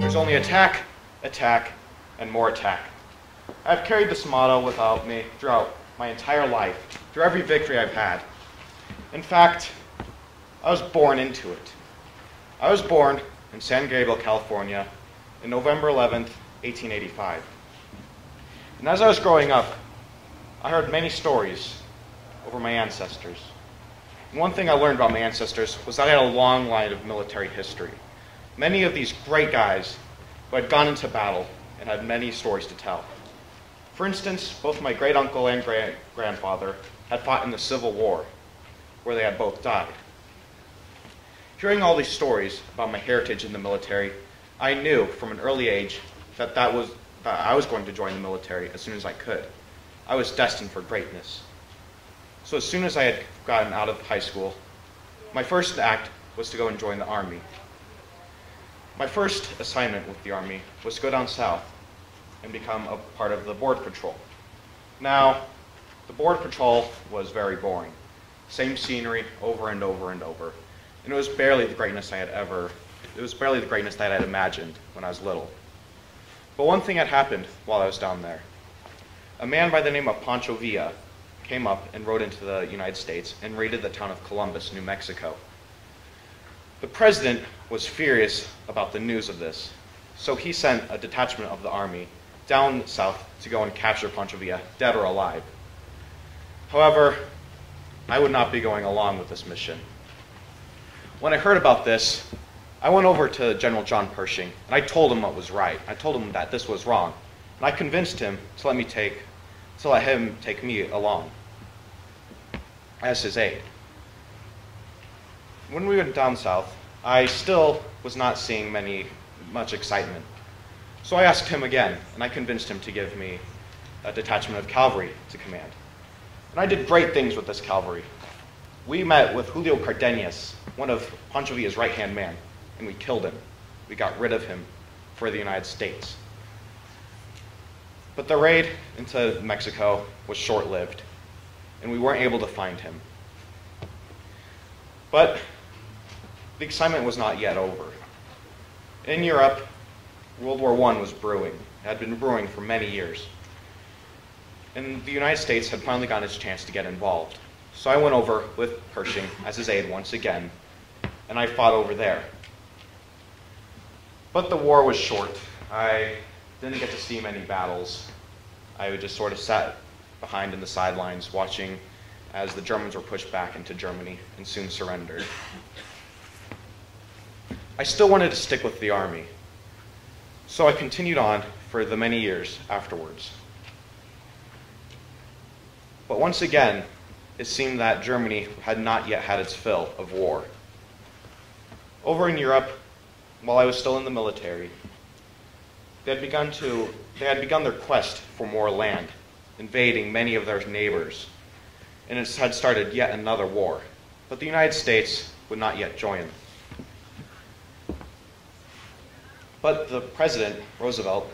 There's only attack, attack, and more attack. I've carried this motto without me throughout my entire life, through every victory I've had. In fact, I was born into it. I was born in San Gabriel, California, on November 11th, 1885. And as I was growing up, I heard many stories over my ancestors. And one thing I learned about my ancestors was that I had a long line of military history. Many of these great guys who had gone into battle and had many stories to tell. For instance, both my great-uncle and grandfather had fought in the Civil War, where they had both died. Hearing all these stories about my heritage in the military, I knew from an early age that I was going to join the military as soon as I could. I was destined for greatness. So as soon as I had gotten out of high school, my first act was to go and join the Army. My first assignment with the Army was to go down south and become a part of the Border Patrol. Now, the Border Patrol was very boring. Same scenery over and over and over. And it was barely the greatness that I had imagined when I was little. But one thing had happened while I was down there. A man by the name of Pancho Villa came up and rode into the United States and raided the town of Columbus, New Mexico. The president was furious about the news of this, so he sent a detachment of the Army down south to go and capture Pancho Villa, dead or alive. However, I would not be going along with this mission. When I heard about this, I went over to General John Pershing, and I told him what was right. I told him that this was wrong, and I convinced him to let him take me along as his aide. When we went down south, I still was not seeing much excitement. So I asked him again, and I convinced him to give me a detachment of cavalry to command. And I did great things with this cavalry. We met with Julio Cardenas, one of Pancho Villa's right-hand man, and we killed him. We got rid of him for the United States. But the raid into Mexico was short-lived, and we weren't able to find him. But the excitement was not yet over. In Europe, World War I was brewing. It had been brewing for many years. And the United States had finally gotten its chance to get involved. So I went over with Pershing as his aide once again, and I fought over there. But the war was short. I didn't get to see many battles. I just sort of sat behind in the sidelines watching as the Germans were pushed back into Germany and soon surrendered. I still wanted to stick with the Army, so I continued on for the many years afterwards. But once again, it seemed that Germany had not yet had its fill of war. Over in Europe, while I was still in the military, they had begun their quest for more land, invading many of their neighbors, and it had started yet another war. But the United States would not yet join. But the President, Roosevelt,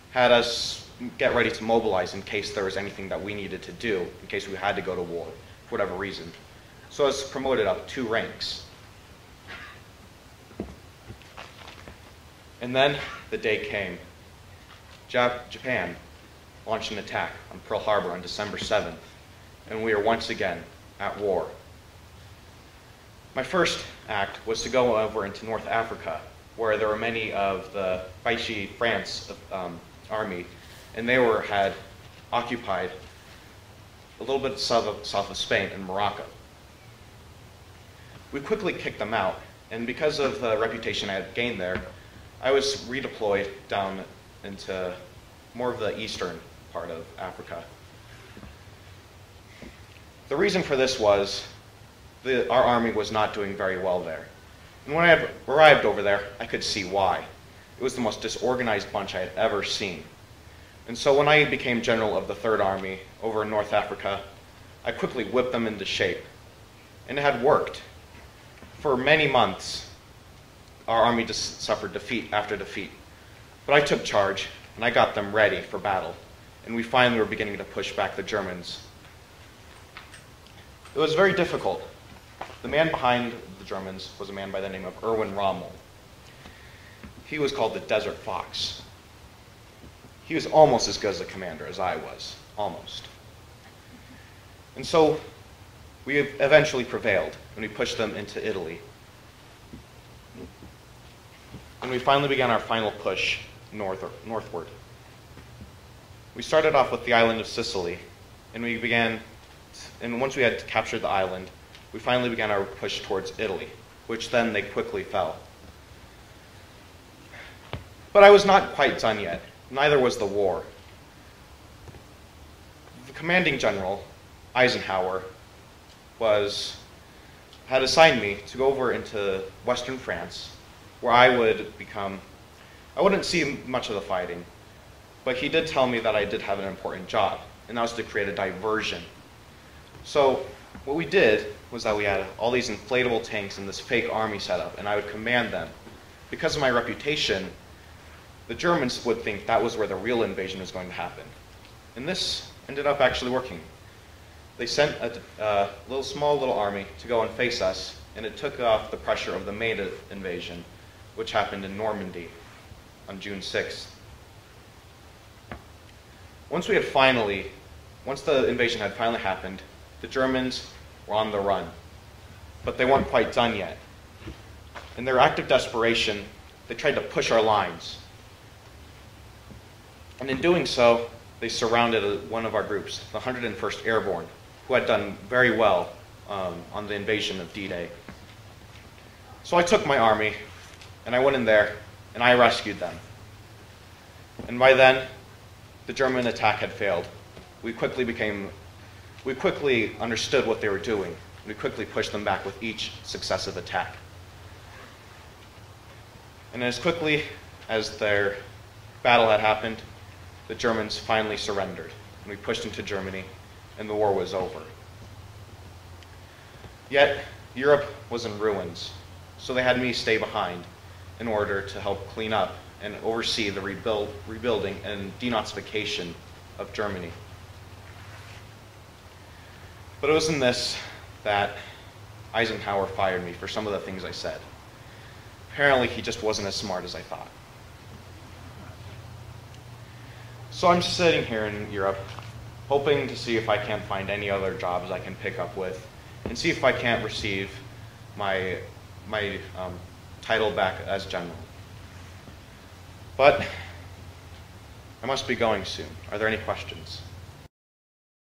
had us get ready to mobilize in case there was anything that we needed to do, in case we had to go to war, for whatever reason. So I was promoted up 2 ranks. And then the day came. Japan launched an attack on Pearl Harbor on December 7th, and we were once again at war. My first act was to go over into North Africa, where there were many of the Vichy France army, and they had occupied a little bit south of Spain and Morocco. We quickly kicked them out, and because of the reputation I had gained there, I was redeployed down into more of the eastern part of Africa. The reason for this was our army was not doing very well there. And when I had arrived over there, I could see why. It was the most disorganized bunch I had ever seen. And so when I became general of the 3rd Army over in North Africa, I quickly whipped them into shape. And it had worked. For many months, our army just suffered defeat after defeat. But I took charge, and I got them ready for battle. And we finally were beginning to push back the Germans. It was very difficult. The man behind the Germans was a man by the name of Erwin Rommel. he was called the Desert Fox. He was almost as good as a commander as I was, almost. And so we eventually prevailed, and we pushed them into Italy. And we finally began our final push northward. We started off with the island of Sicily, and once we had captured the island, we finally began our push towards Italy, which then they quickly fell. But I was not quite done yet. Neither was the war. The commanding general, Eisenhower, had assigned me to go over into western France, where I wouldn't see much of the fighting, but he did tell me that I did have an important job, and that was to create a diversion. So what we did was that we had all these inflatable tanks and this fake army set up, and I would command them. Because of my reputation, the Germans would think that was where the real invasion was going to happen. And this ended up actually working. They sent a small little army to go and face us, and it took off the pressure of the main invasion, which happened in Normandy on June 6th. Once the invasion had finally happened, the Germans were on the run. But they weren't quite done yet. In their act of desperation, they tried to push our lines. And in doing so, they surrounded one of our groups, the 101st Airborne, who had done very well on the invasion of D-Day. So I took my army, and I went in there, and I rescued them. And by then, the German attack had failed. We quickly understood what they were doing. We quickly pushed them back with each successive attack. And as quickly as their battle had happened, the Germans finally surrendered. And we pushed into Germany, and the war was over. Yet, Europe was in ruins, so they had me stay behind in order to help clean up and oversee the rebuilding and denazification of Germany. But it was in this that Eisenhower fired me for some of the things I said. Apparently, he just wasn't as smart as I thought. So I'm sitting here in Europe, hoping to see if I can't find any other jobs I can pick up with, and see if I can't receive my title back as general. But I must be going soon. Are there any questions?